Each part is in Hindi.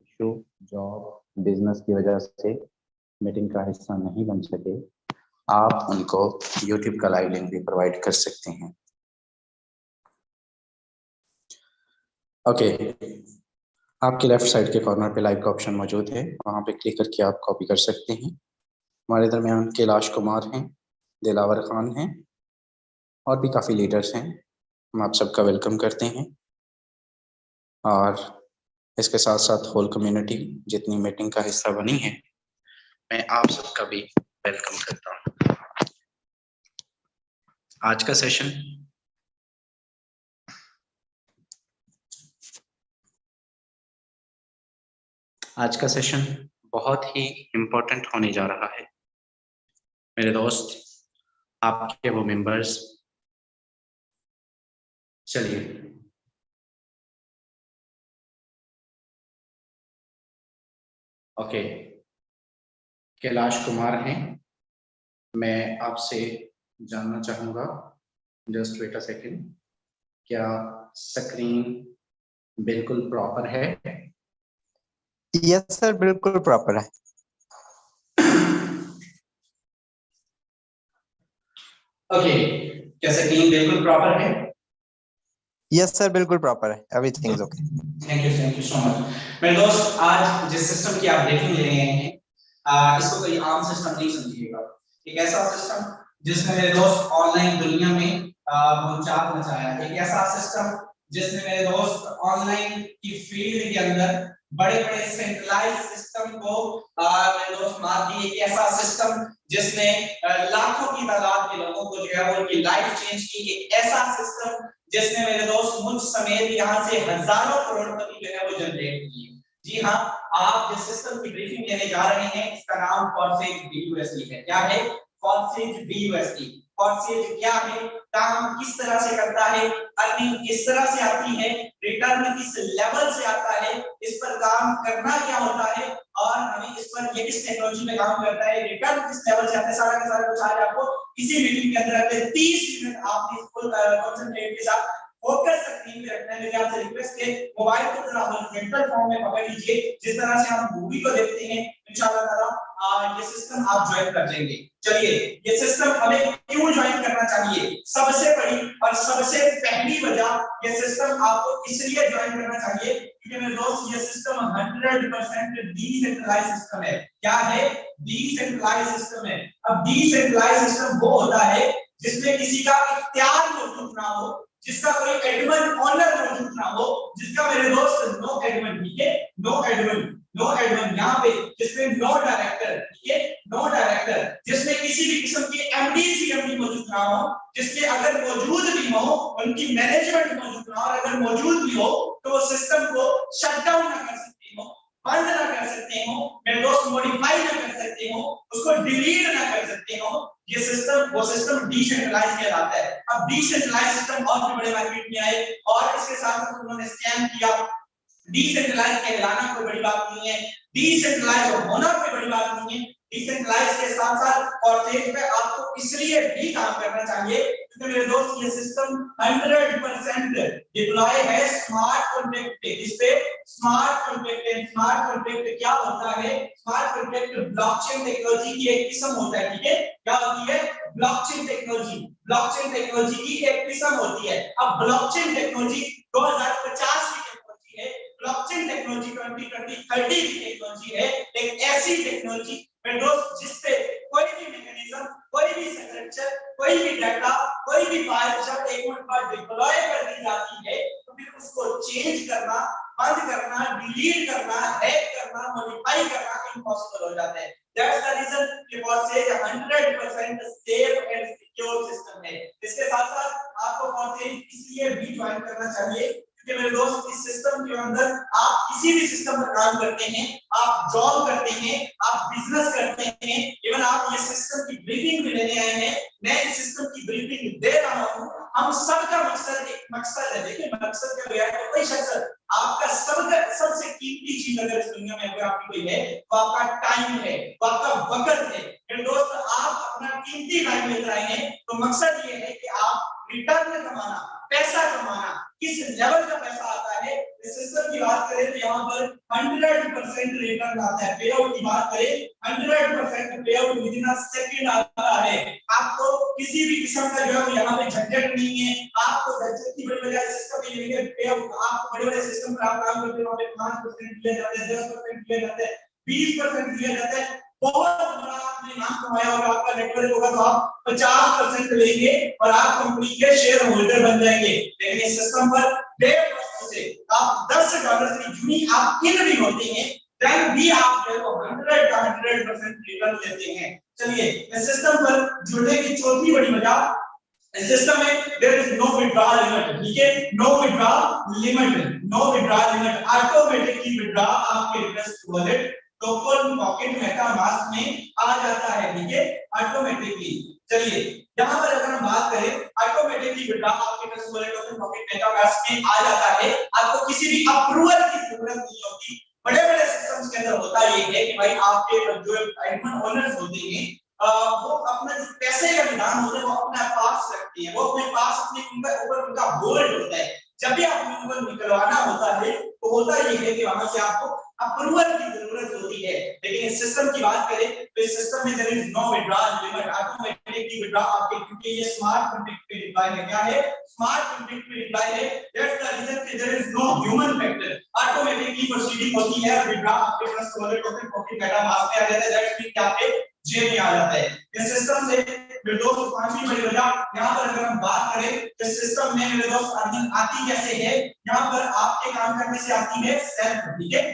इशू, जॉब, बिजनेस की वजह से मीटिंग का हिस्सा नहीं बन सके, आप उनको YouTube का लाइव लिंक भी प्रोवाइड कर सकते हैं। ओके, आपके लेफ्ट साइड के कॉर्नर पे लाइव का ऑप्शन मौजूद है, वहां पे क्लिक करके आप कॉपी कर सकते हैं। हमारे दरमियान कैलाश कुमार हैं, दिलावर खान हैं और भी काफ़ी लीडर्स हैं। हम आप सबका वेलकम करते हैं और इसके साथ साथ होल कम्युनिटी जितनी मीटिंग का हिस्सा बनी है, मैं आप सबका भी वेलकम करता हूँ। आज का सेशन बहुत ही इम्पोर्टेंट होने जा रहा है। मेरे दोस्त, आपके वो मेंबर्स, चलिए ओके, कैलाश कुमार हैं। मैं आपसे जानना चाहूँगा, जस्ट वेट अ सेकेंड, क्या स्क्रीन बिल्कुल प्रॉपर है? यस सर, बिल्कुल प्रॉपर है। ओके, क्या स्क्रीन बिल्कुल प्रॉपर है? यस सर, बिल्कुल प्रॉपर है। Everything is okay. Thank you so much. मेरे दोस्त, आज जिस सिस्टम की आप ब्रीफिंग ले रहे हैं, इसको कोई आम सिस्टम नहीं समझिएगा। एक ऐसा सिस्टम जिसने मेरे दोस्त ऑनलाइन दुनिया में भूचाल मचाया है। एक ऐसा सिस्टम जिसने मेरे दोस्त ऑनलाइन की फील्ड के अंदर बड़े-बड़े सेंट्रलाइज सिस्टम को मेरे दोस्त मार दी। एक ऐसा सिस्टम जिसने लाखों की तादाद के लोगों को जो है वो उनकी लाइफ चेंज की। एक ऐसा सिस्टम जिसने मेरे दोस्त मुझ समेत यहाँ से हजारों करोड़पति जो है वो जनरेट किए। जी हाँ, आप जिस सिस्टम की ब्रीफिंग लेने जा रहे हैं, इसका नाम फॉरसेज BUSD है। क्या है? फॉरसेज BUSD। फॉरसेज क्या है, काम किस तरह से करता है, अर्निंग किस तरह से आती है, रिटर्न किस लेवल से आता है, इस पर काम करना क्या होता है और हमें इस पर ये किस टेक्नोलॉजी में काम करता है, रिटर्न किस लेवल से आता है, सारा का सारा कुछ आज आपको इसी मीटिंग के अंदर अगले 30 मिनट आपने फुल कंसंट्रेट के साथ फोकस स्क्रीन पे रखना है। मेरी आपसे रिक्वेस्ट है, मोबाइल को जरा हॉरिजॉन्टल फॉर्म में पकड़ लीजिए, जिस तरह से हम मूवी को देखते हैं। इंशाल्लाह ताला ये सिस्टम आप ज्वाइन कर लेंगे। चलिए, ये सिस्टम हमें क्यों ज्वाइन करना चाहिए? सबसे बड़ी और सबसे पहली वजह ये सिस्टम आपको इसलिए ज्वाइन करना चाहिए क्योंकि मेरे दोस्त, ये सिस्टम 100% डिसेंट्रलाइज्ड सिस्टम है। क्या है? डिसेंट्रलाइज्ड सिस्टम है। अब डिसेंट्रलाइज्ड सिस्टम वो होता है जिसमें किसी का इख्तियार मौजूद ना हो, जिसका कोई एडमिन ऑनर मौजूद ना हो, जिसका मेरे दोस्त नो एडमिन, ठीक है, नो एडमिन यहाँ पे, जिसमें नो डायरेक्टर, ठीक है, नो डायरेक्टर, जिसमें किसी भी किस्म की MD CMD मौजूद ना हो, जिसके अगर मौजूद भी हो उनकी मैनेजमेंट मौजूद ना हो, और अगर मौजूद भी हो तो वो सिस्टम को शट डाउन ना कर सकते हो, बंद ना कर सकते हो, मेरे दोस्त मॉडिफाई ना कर सकते हो, उसको डिलीट ना कर सकते हो। ये सिस्टम, वो सिस्टम डिसेंट्रलाइज कहलाता है। अब डिसेंट्रलाइज सिस्टम और भी बड़े मार्केट में आए और इसके साथ साथ उन्होंने स्कैम किया। डिसेंट्रलाइज कहलाना कोई बड़ी बात नहीं है, डिसेंट्रलाइज होना कोई बड़ी बात नहीं है। डिसेंट्रलाइज के साथ साथ फॉरसेज पे आपको इसलिए भी काम करना चाहिए क्योंकि मेरे दोस्त, ये सिस्टम 100% डिप्लॉय है स्मार्ट कॉन्ट्रैक्ट पे। इस पे स्मार्ट कॉन्ट्रैक्ट, स्मार्ट कॉन्ट्रैक्ट क्या होता है? स्मार्ट कॉन्ट्रैक्ट ब्लॉकचेन टेक्नोलॉजी की एक किस्म होता है, ठीक है? क्या होती है? ब्लॉकचेन टेक्नोलॉजी, ब्लॉकचेन टेक्नोलॉजी की एक किस्म होती है। अब ब्लॉकचेन टेक्नोलॉजी 2050 की टेक्नोलॉजी है, ब्लॉकचेन टेक्नोलॉजी 2030 की टेक्नोलॉजी है। एक ऐसी टेक्नोलॉजी मेरे दोस्त जिसपे कोई भी मैकेनिज्म, कोई भी स्ट्रक्चर, कोई भी डाटा, कोई भी फाइल जब एक बार डिप्लॉय कर दी जाती है तो फिर उसको चेंज करना, बंद करना, डिलीट करना, हैक करना, मॉडिफाई करना इम्पॉसिबल हो जाता है। दैट्स द रीजन कि फॉरसेज 100% सेफ एंड सिक्योर सिस्टम है। इसके साथ साथ आपको फॉरसेज इसलिए भी ज्वाइन करना चाहिए क्योंकि मेरे दोस्त, इस सिस्टम के अंदर आप किसी भी सिस्टम पर काम करते हैं, आप जॉब करते हैं, आप बिजनेस करते हैं, इवन आप ये सिस्टम की ब्रीफिंग भी लेने आए हैं, मैं इस सिस्टम की ब्रीफिंग दे रहा हूं। हम सबका मकसद एक मकसद है। देखिए, मकसद का बगैर तो कोई शख्स, आपका सबसे कीमती चीज अगर इस दुनिया में अगर आपकी कोई है तो आपका टाइम है, तो आपका वक्त है। मेरे दोस्त, आप अपना कीमती टाइम लेकर आए हैं तो मकसद ये है कि आप रिटर्न कमाना, पैसा कमाना, किस लेवल का पैसा आता है। इस सिस्टम की बात करें तो यहाँ पर 100% रिटर्न आता है। पे आउट की बात करें 100% पे out with in a second आता है। आपको किसी भी किस्म का जो है यहाँ पे झंझट नहीं है। आपको झंझट की बड़ी वजह सिस्टम में ये पे आउट आप बड़े-बड़े सिस्टम पर आप काम करते हो, वहां पे 5% दिया जाता है, 10% दिया जाता है, 20% दिया जाता है। बहुत बड़ा आपने नाम कमाया और आपका नेटवर्क होगा तो आप 50% लेंगे और आप कंपनी के शेयर होल्डर बन जाएंगे। लेकिन इस सिस्टम पर 1.5% से आप $10 की यूनिट आप इन भी होते हैं, देन भी आप जो है 100% रिटर्न लेते हैं। चलिए इस सिस्टम पर जुड़ने की चौथी बड़ी वजह, इस सिस्टम में there is no withdrawal limit. ठीक है, no withdrawal limit, no withdrawal limit, automatically withdraw आपके request wallet token pocket MetaMask में आ जाता है। ठीक है, ऑटोमेटिकली। चलिए यहां पर अगर हम बात करें ऑटोमेटिकली विथड्रॉ आपके request wallet token pocket MetaMask में आ जाता है। आपको किसी भी अप्रूवल की जरूरत नहीं होती। बड़े-बड़े सिस्टम्स के अंदर होता ये है कि भाई आपके जो एडमिन ओनर्स होते हैं वो अपना जो पैसे का विधान होता है वो अपने पास रखते हैं, वो अपने पास अपने ऊपर उनका होल्ड होता है। जब भी आपको ऊपर निकलवाना होता है तो होता ये है कि वहां से आपको अप्रूवल की जरूरत होती है। लेकिन इस सिस्टम की बात करें तो इस सिस्टम में there is no withdrawal limit, automatically withdraw आपके, क्योंकि ये स्मार्ट कॉन्ट्रैक्ट पे डिप्लॉय है। क्या है? स्मार्ट कॉन्ट्रैक्ट पे डिप्लॉय है। दैट्स द रीजन कि there is no human factor, automatically proceeding होती है। विथड्रॉ आपके trust wallet token pocket MetaMask में आ जाता है। दैट्स मीन कि आपके जेब में आ जाता है। इस सिस्टम से मेरे दोस्त पांचवी बड़ी वजह, यहाँ पर अगर हम बात करें तो सिस्टम में मेरे दोस्त अर्निंग आती कैसे है, यहाँ पर आपके काम करने से आती है सेल्फ। ठीक है,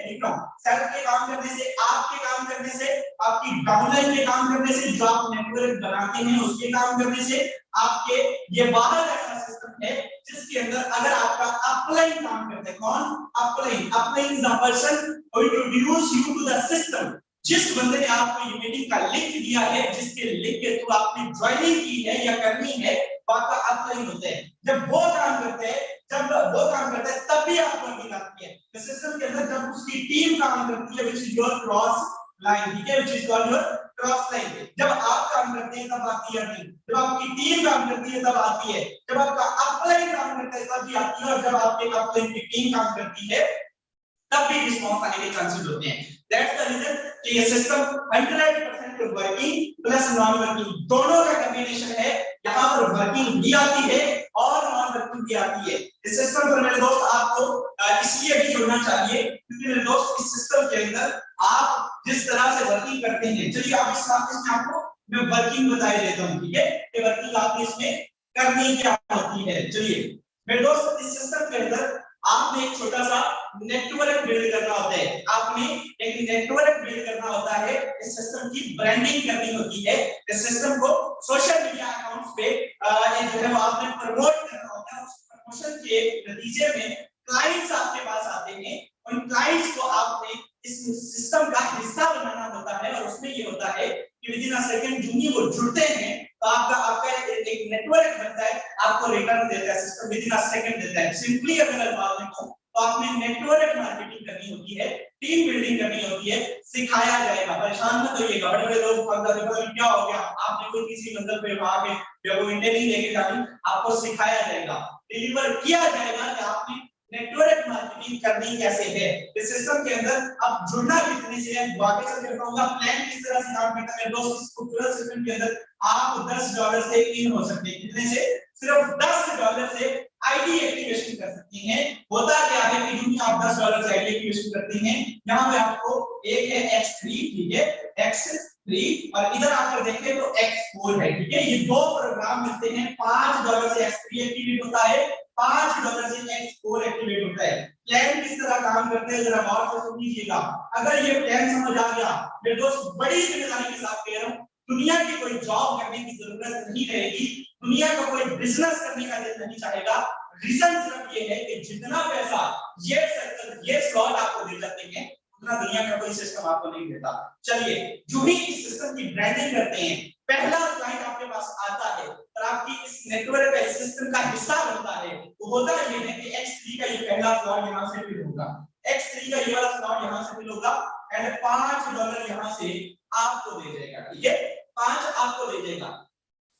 सेल्फ के काम करने से, आपके काम करने से, आपकी डाउनलाइन के काम करने से, जो आप नेटवर्क बनाते हैं उसके काम करने से, आपके ये बाहर ऐसा सिस्टम है जिसके अंदर अगर आपका अपलाइन काम करते हैं, कौन? Upline. Upline is a person who introduce you to the system. जिस बंदे ने आपको यूनिटी का लिंक दिया है, जिसके लिंक के थ्रू आपने ज्वाइनिंग की है या करनी है, आपका अपलाइन होता है। जब वो काम करते हैं, तब भी आपको अर्निंग आती है। तो सिस्टम के अंदर जब उसकी टीम काम करती है, which is your cross line, ठीक है, which is called your cross line. जब आप काम करते हैं तब आती है अर्निंग, जब आपकी टीम काम करती है तब आती है, जब आपका अपलाइन काम करता है तब भी आती है, और जब आपके अपलाइन की टीम काम करती है तब भी रिस्पांस आने के चांसेस होते हैं। दैट्स द रीजन कि ये system 100% working plus non working दोनों का कॉम्बिनेशन है। यहाँ पर वर्किंग भी आती है और नॉन वर्किंग भी आती है। इस सिस्टम पर मेरे दोस्त आपको इसलिए भी जुड़ना चाहिए क्योंकि मेरे दोस्त इस सिस्टम के अंदर आप जिस तरह से वर्किंग करते हैं, चलिए आप इस में आपको मैं वर्किंग बताई देता हूँ। ठीक है, कि वर्किंग आपने इसमें करनी क्या होती है। चलिए मेरे दोस्त इस सिस्टम के अंदर आपने एक छोटा सा नेटवर्क बिल्ड करना होता है। आपने एक नेटवर्क बिल्ड करना होता है। इस सिस्टम की ब्रांडिंग करनी होती है। इस सिस्टम को सोशल मीडिया अकाउंट्स पे जो है वो आपने प्रमोट करना होता है। उस प्रमोशन के नतीजे में क्लाइंट्स आपके पास आते हैं। उन क्लाइंट्स को आपने इस सिस्टम का हिस्सा बनाना होता है और उसमें ये होता है कि विद इन अ सेकंड जो ही वो जुड़ते हैं तो आपका एक नेटवर्क बनता है, आपको रिटर्न देता है system, with in a second देता है। सिंपली अगर अल्फाज में कहूं तो आपने नेटवर्क मार्केटिंग करनी होती है, टीम बिल्डिंग करनी होती है, सिखाया जाएगा। परेशान मत होइएगा, बड़े-बड़े लोग क्या हो गया, आपने कोई किसी मंजिल पे वहां पे जब वो इंटरव्यू लेके जानी, आपको सिखाया जाएगा, डिलीवर किया जाएगा कि आपने नेटवर्क मार्केटिंग करनी कैसे है। इस सिस्टम के अंदर अब जुड़ना कितने से है, वाकई से बताऊंगा प्लान किस तरह से काम करता है। दोस्तों इस खूबसूरत सिस्टम के अंदर आप $10 से इन हो सकते हैं। कितने से? सिर्फ $10 से आईडी एक्टिवेशन कर सकते हैं। होता क्या है कि जो आप $10 से आईडी एक्टिवेशन करते हैं, यहाँ पे आपको एक है X3, ठीक है, X3 और इधर आकर देखें तो X4 है। ठीक है, ये दो प्रोग्राम मिलते हैं। $5 से X3 एक्टिवेट होता है, $5 से X4 एक्टिवेट होता है। प्लान किस तरह काम करते हैं जरा गौर से सुनिएगा। अगर ये प्लान समझ आ गया मेरे दोस्त, बड़ी जिम्मेदारी के साथ कह रहा हूं, दुनिया की कोई जॉब करने की जरूरत नहीं रहेगी, दुनिया का कोई बिजनेस करने का दिल नहीं चाहेगा। रीजन सिर्फ ये है कि जितना पैसा ये सेक्टर ये स्लॉट आपको दे जाते हैं उतना दुनिया का कोई सिस्टम आपको नहीं देता। चलिए जो भी इस सिस्टम की ब्रांडिंग करते हैं, पहला क्लाइंट आपके पास आता है और आपकी इस नेटवर्क का इस सिस्टम का हिस्सा बनता है, वो होता ये है कि X3 का ये पहला स्लॉट यहां से फिल होगा, X3 का ये वाला स्लॉट यहां से फिल होगा एंड $5 यहां से आपको दे जाएगा। ठीक है, 5 आपको दे देगा।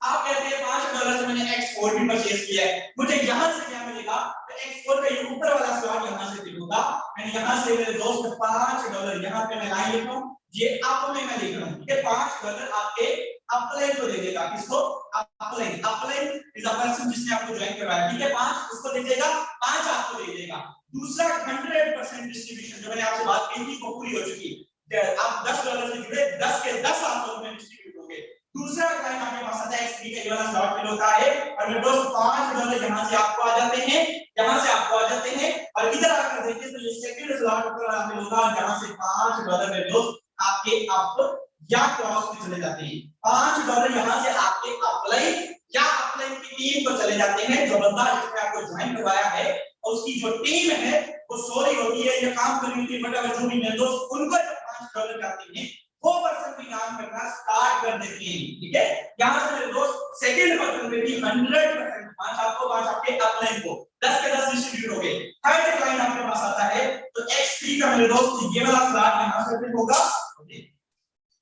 आप कहते हैं $5 से मैंने X4 भी परचेज किया है, मुझे यहां से क्या मिलेगा? देगा तो एक्स4 का ये ऊपर वाला स्लॉट यहाँ से फिल होगा एंड यहाँ से मेरे दोस्त $5 यहाँ पे मैं लाइन लिख रहा हूँ, ये अप में मैं लिख रहा हूँ, ये $5 आपके अपलाइन को दे देगा। किसको? Upline. Upline is a person जिसने आपको ज्वाइन करवाया, ठीक है, 5 उसको दे देगा, 5 आपको दे देगा। दूसरा 100% डिस्ट्रीब्यूशन जो मैंने आपसे बात की थी वो पूरी हो चुकी है। आप $10 से जुड़े, 10 के 10 आप लोगों में डिस्ट्रीब्यूट होंगे। दूसरा क्लाइंट आपके पास आता है X3 का ये वाला स्लॉट फिल होता है और मेरे दोस्त $5 यहां से आपको आ जाते हैं, यहां से आपको आ जाते हैं और इधर आकर देखिए तो ये सेकंड स्लॉट ऊपर वाला फिल होगा जहां से $5 मेरे दोस्त आपके अप या क्रॉस में चले जाते हैं। $5 यहां से आपके अपलाइन या अपलाइन की टीम को चले जाते हैं। जो बंदा जिसने आपको ज्वाइन करवाया है और उसकी जो टीम है वो सॉरी होती है या काम करने की मतलब जो भी मेरे दोस्त उनको जब $5 जाते हैं वो पर्सन भी काम करना स्टार्ट कर देते हैं, ठीक है। यहां से मेरे दोस्त सेकंड पर्सन पे भी 100% 5 आपको 5 आपके अपलाइन को 10 के 10 डिस्ट्रीब्यूट हो गए। थर्ड क्लाइंट आपके पास आता है तो X3 का मेरे दोस्त ये वाला स्लॉट यहां से फिल होगा,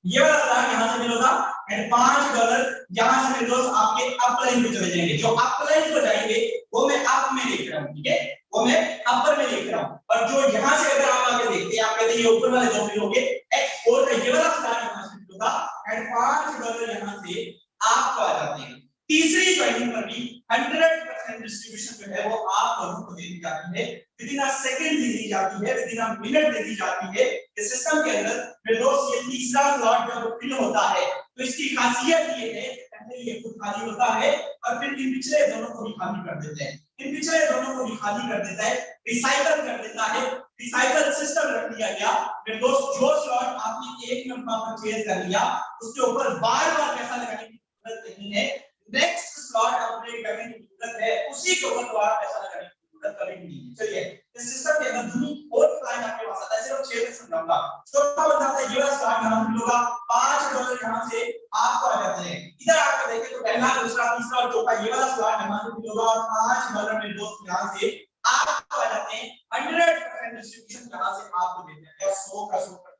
ये वाला स्लॉट यहां से फिल होगा एंड $5 यहां से मेरे दोस्त आपके अपलाइन पे चले जाएंगे। जो अपलाइन को जाएंगे वो मैं अप में लिख रहा हूं, ठीक है, वो मैं अपर में लिख रहा हूं। और जो यहां से अगर आप आगे देखते हैं आप कहते हैं ये ऊपर वाले जो फिल हो गए X4 का ये वाला स्लॉट यहां से फिल होगा एंड $5 यहां से आपको आ जाते हैं। तीसरी ज्वाइनिंग पर भी 100% डिस्ट्रीब्यूशन जो है वो आप दोनों को दे दी जाती है, विदिन अ सेकंड दे दी जाती है, विदिन अ मिनट दे दी जाती है। इस सिस्टम के अंदर मेरे दोस्त ये तीसरा स्लॉट जब फिल होता है तो इसकी खासियत ये है पहले ये खुद खाली होता है और फिर इन पिछले दोनों को भी खाली कर देते हैं, इन पिछले दोनों को भी खाली कर देता है, रिसाइकल कर देता है। रिसाइकल सिस्टम रख दिया गया मेरे दोस्त। जो स्लॉट आपने एक मिनट में परचेज कर लिया उसके ऊपर बार-बार पैसा लगाने की जरूरत नहीं है। नेक्स्ट स्लॉट अपग्रेड करने की जरूरत है, उसी के ऊपर दोबारा पैसा लगाने की जरूरत कभी नहीं है। चलिए इस सिस्टम के अंदर दूसरी और क्लाइंट आपके पास आता है, सिर्फ 6 से समझाऊंगा। छोटा बताता है ये वाला स्लॉट यहां पे होगा, $5 यहां से आपको आ जाते हैं। इधर आपको देखें तो पहला दूसरा तीसरा और चौथा ये वाला स्लॉट यहां से होगा और $5 मेरे दोस्त यहां से आपको आ जाते हैं। 100% डिस्ट्रीब्यूशन यहां से आपको देते हैं 100 का 100%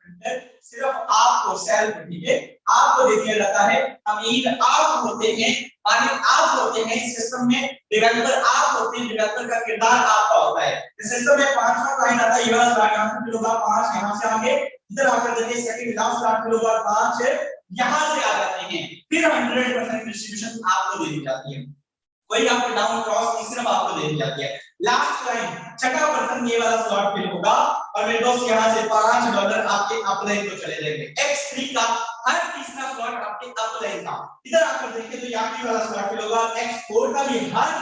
सिर्फ आपको सेल्फ, ठीक है, आपको दे दिया जाता है। अमीर आप होते हैं, मालिक आप होते हैं, इस सिस्टम में डेवलपर आप होते हैं, डेवलपर का किरदार आपका होता है। इस सिस्टम में 5वां क्लाइंट आता है, ये वाला स्लॉट यहां से होगा, 5 यहां से आगे इधर आकर देखिए सेकंड लास्ट स्लॉट होगा 5 यहां से आ जाते हैं। फिर 100% डिस्ट्रीब्यूशन आपको दे दी जाती है, कोई आपके डाउन क्रॉस नहीं, सिर्फ आपको दे दी जाती है। लास्ट क्लाइंट छठा पर्सन ये वाला स्लॉट फिल होगा और मेरे दोस्त यहां से $5 आपके अपलाइन को चले जाएंगे। X3 का हर तीसरा स्लॉट आपके अपलाइन का, इधर आकर देखिए तो यहाँ वाला स्लॉट फिल होगा। X4 का भी हर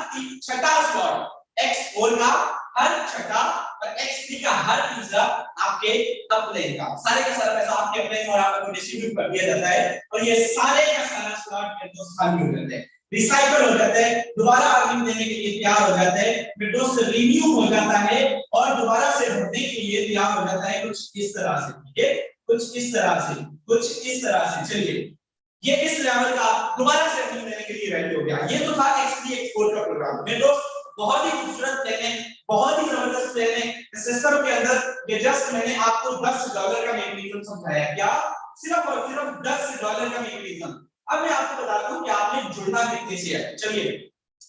छठा स्लॉट, X4 का हर छठा और X3 का हर तीसरा आपके अपलाइन का, सारे का सारा पैसा आपके अपलाइन और आपको डिस्ट्रीब्यूट कर दिया जाता है और ये सारे का सारा स्लॉट मेरे दोस्त खाली हो जाते हैं, रिसाइकल हो जाता है, दोबारा अर्निंग देने के लिए तैयार हो जाता है, विंडोज से रिन्यू हो जाता है और दोबारा से भरने के लिए तैयार हो जाता है। कुछ इस तरह से, ठीक है, कुछ इस तरह से, कुछ इस तरह से। चलिए ये इस लेवल का दोबारा से अर्निंग देने के लिए रेडी हो गया। ये तो था X3 X4 का प्रोग्राम। मेरे दोस्त बहुत ही खूबसूरत प्लान है, बहुत ही जबरदस्त प्लान है। इस सिस्टम के अंदर ये जस्ट मैंने आपको $10 का मैकेनिज्म समझाया, क्या सिर्फ और सिर्फ $10 का मैकेनिज्म। अब मैं आपको बताता हूं कि आपने जुड़ना कितने से है। चलिए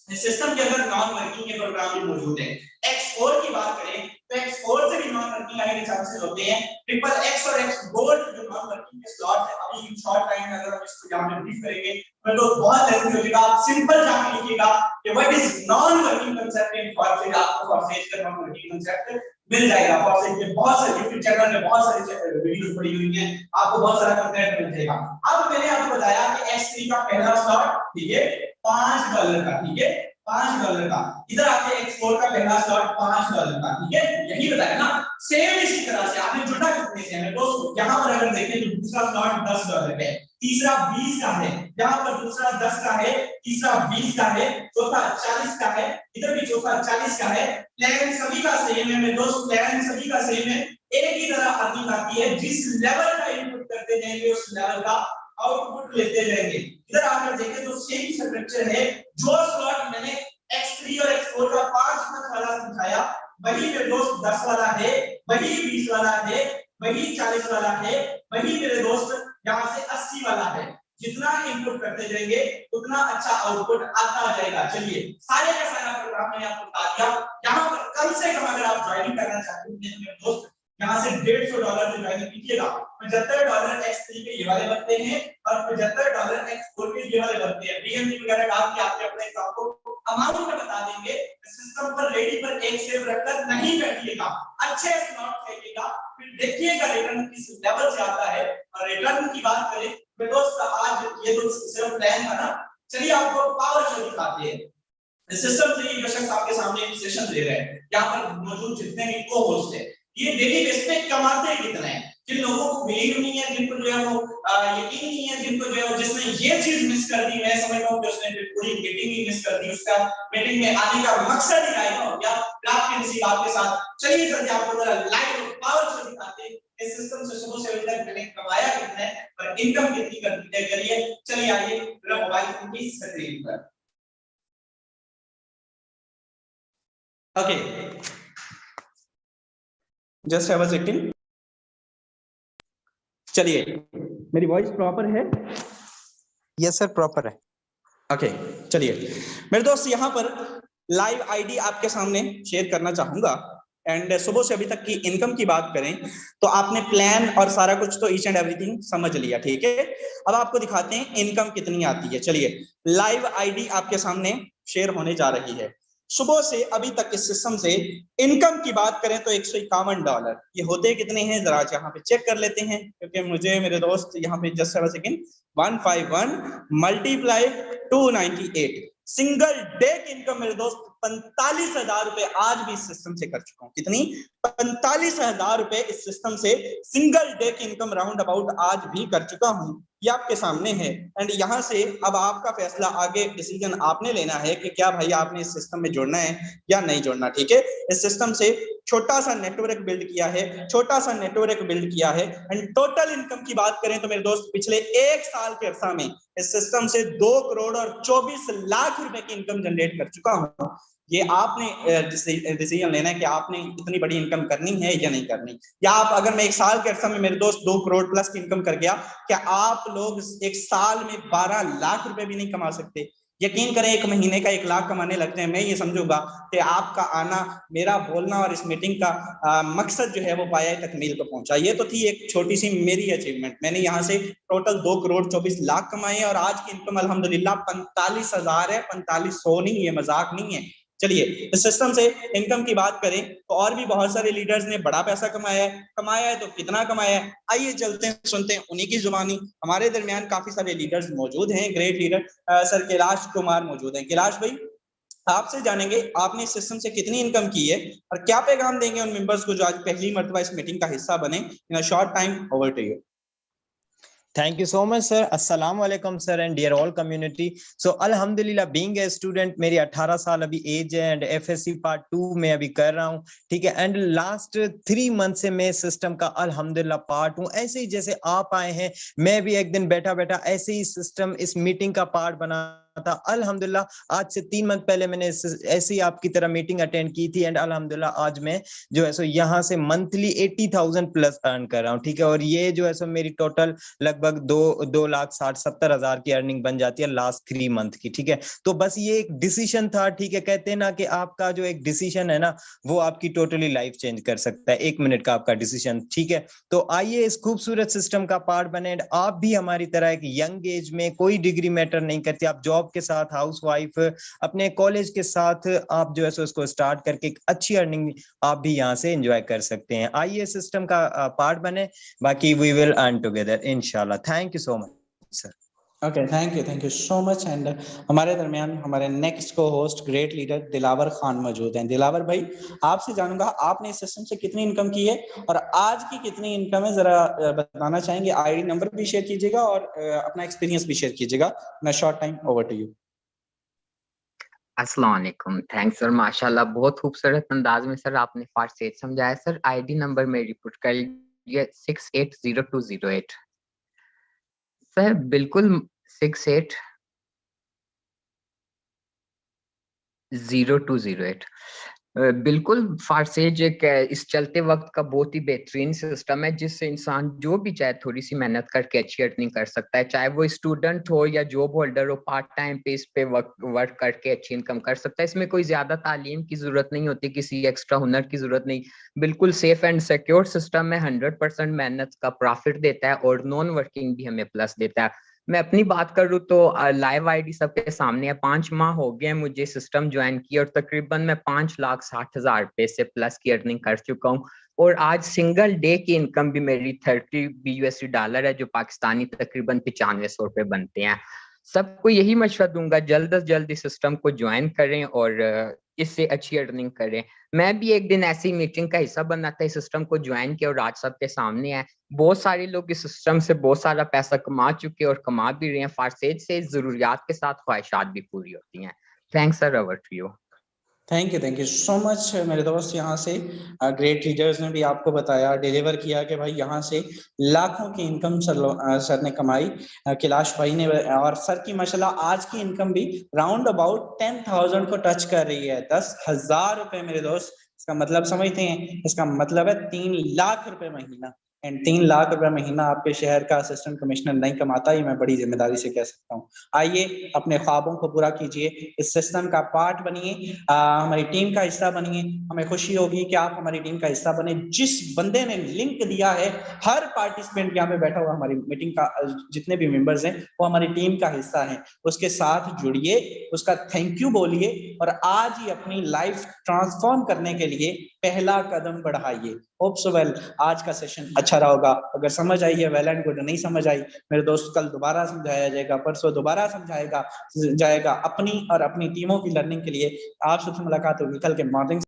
इस सिस्टम के अंदर नॉन वर्किंग के प्रोग्राम भी मौजूद है। X4 की बात करें तो X4 से भी नॉन वर्किंग आने के चांसेस होते हैं। XXX और X गोल्ड जो नॉन वर्किंग के स्लॉट है, अभी शॉर्ट टाइम में अगर हम इसको यहां पे ब्रीफ करेंगे तो बहुत लेंथी हो जाएगा। आप सिंपल जाके लिखिएगा कि what is non working concept in Forsage, आपको फॉरसेज का नॉन वर्किंग कांसेप्ट मिल जाएगा। फॉरसेज के बहुत सारे यूट्यूब चैनल में बहुत सारे वीडियोस पड़ी हुई हैं, आपको बहुत सारा कंटेंट मिल जाएगा। अब मैंने आपको बताया कि X3 का पहला स्लॉट, ठीक है, $5 का, ठीक है, $5 का। इधर आके X4 का पहला स्लॉट $5 का, ठीक है, यही बताया ना। सेम इसी तरह से आपने जुड़ा कितने से है दोस्तों, यहां पर अगर देखें तो दूसरा स्लॉट $10 है, तीसरा 20 का है, यहां पर दूसरा 10 का है, तीसरा 20 का है, चौथा 40 का है, इधर भी चौथा 40 का है। प्लान सभी का सेम है मेरे दोस्त, प्लान सभी का सेम है। एक ही तरह अर्निंग आती है, जिस लेवल का इनपुट करते जाएंगे उस लेवल का आउटपुट लेते जाएंगे। इधर आकर देखें तो सेम स्ट्रक्चर है। जो स्लॉट मैंने X3 और X4 का 5 वाला समझाया वही मेरे दोस्त 10 वाला है, वही 20 वाला है, वही 40 वाला है, वही मेरे दोस्त यहाँ से 80 वाला है। जितना इनपुट करते जाएंगे उतना अच्छा आउटपुट आता जाएगा। चलिए सारे का सारा प्रोग्राम मैंने आपको बता दिया। यहाँ पर कम से कम अगर आप ज्वाइनिंग करना चाहते हैं तो मेरे दोस्त यहाँ से $150 से ज्वाइनिंग कीजिएगा। $75 X3 के ये वाले बनते हैं और $75 X4 के ये वाले बनते हैं। BMP वगैरह डाल के आपके अपने हिसाब को अमाउंट में बता देंगे। सिस्टम पर रेडी पर एक सेव रखकर नहीं बैठिएगा, अच्छे से नोट करिएगा, फिर देखिएगा रिटर्न किस लेवल से आता है। और रिटर्न की बात करें तो दोस्त आज ये जो सिर्फ प्लान था ना, चलिए आपको पावर शो दिखाते हैं। सिस्टम से ये शख्स आपके सामने एक सेशन दे रहे हैं, यहाँ पर मौजूद जितने भी को होस्ट है ये डेली बेस पे कमाते कितना है। जिन लोगों को बिलीव नहीं है, जिनको जो है वो यकीन नहीं है, जिनको जो है जिसने ये चीज मिस कर दी, मैं समझता हूँ कि उसने पूरी मीटिंग ही मिस कर दी, उसका मीटिंग में आने का मकसद ही गायब हो गया। ग्राफ के किसी बात के साथ चलिए जल्दी आपको जरा लाइव पावर शो दिखाते हैं। इस सिस्टम से सुबह से अभी तक मैंने कमाया कितना है और इनकम कितनी करी है। चलिए आइए मेरा मोबाइल फोन की स्क्रीन पर। Okay, just have a second. चलिए मेरी वॉइस प्रॉपर है? यस सर प्रॉपर है। ओके चलिए मेरे दोस्त यहाँ पर लाइव आईडी आपके सामने शेयर करना चाहूंगा। एंड सुबह से अभी तक की इनकम की बात करें तो आपने प्लान और सारा कुछ तो ईच एंड एवरीथिंग समझ लिया, ठीक है। अब आपको दिखाते हैं इनकम कितनी आती है। चलिए लाइव आईडी आपके सामने शेयर होने जा रही है। सुबह से अभी तक इस सिस्टम से इनकम की बात करें तो $151। ये होते कितने हैं जरा यहाँ पे चेक कर लेते हैं, क्योंकि मुझे मेरे दोस्त यहाँ पे just second 151 multiply 298 single day की इनकम मेरे दोस्त 45,000 रुपए आज भी इस सिस्टम से कर चुका हूं। कितनी? 45,000 रुपए इस सिस्टम से सिंगल डे की इनकम राउंड अबाउट आज भी कर चुका हूं। ये आपके सामने है। एंड यहाँ से अब आपका फैसला, आगे डिसीजन आपने लेना है कि क्या भाई आपने इस सिस्टम में जुड़ना है या नहीं जुड़ना, ठीक है। इस सिस्टम से छोटा सा नेटवर्क बिल्ड किया है, छोटा सा नेटवर्क बिल्ड किया है। एंड टोटल इनकम की बात करें तो मेरे दोस्त पिछले 1 साल के अरसा में इस सिस्टम से 2 करोड़ और 24 लाख रुपए की इनकम जनरेट कर चुका हूं। ये आपने डिसीजन लेना है कि आपने इतनी बड़ी इनकम करनी है या नहीं करनी। या आप अगर मैं 1 साल के अरसा में मेरे दोस्त 2 करोड़ प्लस की इनकम कर गया, क्या आप लोग 1 साल में 12 लाख रुपए भी नहीं कमा सकते? यकीन करें 1 महीने का 1 लाख कमाने लगते हैं, मैं ये समझूंगा कि आपका आना, मेरा बोलना और इस मीटिंग का मकसद जो है वो पाया तकमील को पहुंचा। ये तो थी एक छोटी सी मेरी अचीवमेंट। मैंने यहाँ से टोटल 2 करोड़ 24 लाख कमाए और आज की इनकम अल्हम्दुलिल्लाह 45,000 है, 4500 नहीं, ये मजाक नहीं है। चलिए इस सिस्टम से इनकम की बात करें तो और भी बहुत सारे लीडर्स ने बड़ा पैसा कमाया है तो कितना कमाया है, आइए चलते हैं सुनते हैं उन्हीं की जुबानी। हमारे दरमियान काफी सारे लीडर्स मौजूद हैं, great leader sir Kailash Kumar मौजूद हैं। कैलाश भाई आपसे जानेंगे आपने इस सिस्टम से कितनी इनकम की है और क्या पैगाम देंगे उन मेंबर्स को जो आज पहली मर्तबा इस मीटिंग का हिस्सा बने। In a short time, over to you. Thank you so much, sir. Assalamu alaikum, sir, and dear all community. So, alhamdulillah, being a student, मेरी 18 साल अभी एज है एंड FSC पार्ट 2 में अभी कर रहा हूँ, ठीक है। एंड लास्ट 3 मंथ से मैं सिस्टम का अल्हम्दुलिल्लाह पार्ट हूँ। ऐसे ही जैसे आप आए हैं, मैं भी एक दिन बैठा बैठा ऐसे ही सिस्टम इस मीटिंग का पार्ट बना था। अल्हम्दुलिल्लाह आज से 3 मंथ पहले मैंने ऐसे ही आपकी तरह मीटिंग अटेंड की थी एंड अल्हम्दुलिल्लाह आज मैं जो है सो यहाँ से मंथली 80,000 प्लस अर्न कर रहा हूँ, ठीक है। और ये जो है सो मेरी टोटल लगभग 2,60,70,000 की अर्निंग बन जाती है लास्ट 3 मंथ की, ठीक है। तो बस ये एक डिसीजन था, ठीक है। कहते हैं ना कि आपका जो एक डिसीजन है ना वो आपकी टोटली लाइफ चेंज कर सकता है, 1 मिनट का आपका डिसीजन, ठीक है। तो आइए इस खूबसूरत सिस्टम का पार्ट बने। आप भी हमारी तरह एक यंग एज में, कोई डिग्री मैटर नहीं करती, आप जॉब के साथ, हाउस वाइफ, अपने कॉलेज के साथ आप जो है सो इसको स्टार्ट करके एक अच्छी अर्निंग आप भी यहाँ से एंजॉय कर सकते हैं। आइए सिस्टम का पार्ट बने, बाकी वी विल अर्न टुगेदर इंशाल्लाह। Thank you so much sir. Okay, thank you so much. And हमारे दरमियान हमारे नेक्स्ट को host great leader Dilawar Khan मौजूद हैं। दिलावर भाई आपसे जानूंगा आपने इस सिस्टम से कितनी इनकम की है और आज की कितनी इनकम है, जरा बताना चाहेंगे। आईडी नंबर भी शेयर कीजिएगा और अपना एक्सपीरियंस भी शेयर कीजिएगा। In a short time, over to you. अस्सलाम वालेकुम। थैंक्स सर, माशाल्लाह बहुत खूबसूरत अंदाज में सर आपने फास्ट सेट समझाया सर। आईडी नंबर में रिपोर्ट कर लीजिए 680208 सर, बिल्कुल 680208। बिल्कुल, फारसेज एक इस चलते वक्त का बहुत ही बेहतरीन सिस्टम है, जिससे इंसान जो भी चाहे थोड़ी सी मेहनत करके अच्छी अर्निंग कर सकता है, चाहे वो स्टूडेंट हो या जॉब होल्डर हो, पार्ट टाइम पे इस पे वर्क करके अच्छी इनकम कर सकता है। इसमें कोई ज्यादा तालीम की जरूरत नहीं होती, किसी एक्स्ट्रा हुनर की जरूरत नहीं, बिल्कुल सेफ एंड सिक्योर सिस्टम है, 100% मेहनत का प्रॉफिट देता है और नॉन वर्किंग भी हमें प्लस देता है। मैं अपनी बात करूँ तो लाइव आईडी सबके सामने है, 5 माह हो गए मुझे सिस्टम ज्वाइन किया और तकरीबन मैं 5,60,000 रुपए से प्लस की अर्निंग कर चुका हूँ। और आज सिंगल डे की इनकम भी मेरी 30 BUSD डॉलर है, जो पाकिस्तानी तकरीबन 9500 रुपए बनते हैं। सबको यही मशवरा दूंगा, जल्द से जल्द इस सिस्टम को ज्वाइन करें और इससे अच्छी अर्निंग करें। मैं भी एक दिन ऐसी मीटिंग का हिस्सा बनना था, इस सिस्टम को ज्वाइन किया और आज सबके सामने है। बहुत सारे लोग इस सिस्टम से बहुत सारा पैसा कमा चुके और कमा भी रहे हैं। फारसेज से जरूरियात के साथ ख्वाहिशात भी पूरी होती हैं। Thanks sir, over to you. Thank you so much मेरे दोस्त। यहाँ से ग्रेट लीडर्स ने भी आपको बताया, डिलीवर किया कि भाई यहाँ से लाखों की इनकम सर ने कमाई, कैलाश भाई ने। और सर की माशाल्लाह आज की इनकम भी राउंड अबाउट 10,000 को टच कर रही है, 10,000 रुपए मेरे दोस्त। इसका मतलब समझते हैं, इसका मतलब है 3 लाख रुपए महीना। एंड 3 लाख रुपए महीना आपके शहर का असिस्टेंट कमिश्नर नहीं कमाता, ये मैं बड़ी जिम्मेदारी से कह सकता हूँ। आइए अपने ख्वाबों को पूरा कीजिए, इस सिस्टम का पार्ट बनिए, हमारी टीम का हिस्सा बनिए। हमें खुशी होगी कि आप हमारी टीम का हिस्सा बने। जिस बंदे ने लिंक दिया है, हर पार्टिसिपेंट यहाँ पे बैठा हुआ हमारी मीटिंग का जितने भी मेंबर्स हैं वो हमारी टीम का हिस्सा है, उसके साथ जुड़िए, उसका थैंक यू बोलिए और आज ही अपनी लाइफ ट्रांसफॉर्म करने के लिए पहला कदम बढ़ाइए। होप सो वेल आज का सेशन अच्छा रहा होगा। अगर समझ आई है वेल एंड गुड, नहीं समझ आई मेरे दोस्त कल दोबारा समझाया जाएगा, परसों दोबारा समझाएगा जाएगा। अपनी और अपनी टीमों की लर्निंग के लिए आप सबसे मुलाकात होगी कल के मॉर्निंग।